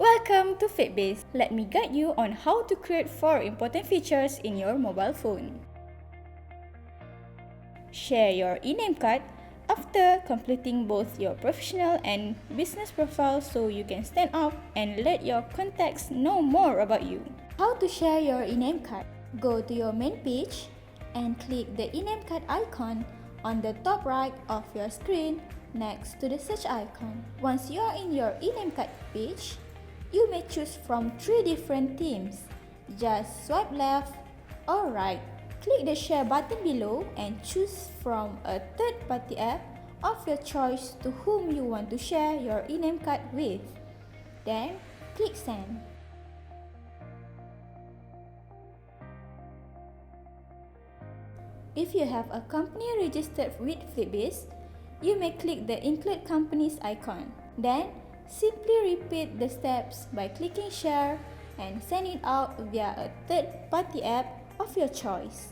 Welcome to Flipbizz. Let me guide you on how to create 4 important features in your mobile phone. Share your e-name card after completing both your professional and business profile so you can stand out and let your contacts know more about you. How to share your e-name card? Go to your main page and click the e-name card icon on the top right of your screen next to the search icon. Once you are in your e-name card page, you may choose from 3 different themes. Just swipe left or right. Click the share button below and choose from a third-party app of your choice to whom you want to share your e-name card with. Then, click send. If you have a company registered with Flipbizz, you may click the include companies icon. Then, simply repeat the steps by clicking share and send it out via a third-party app of your choice.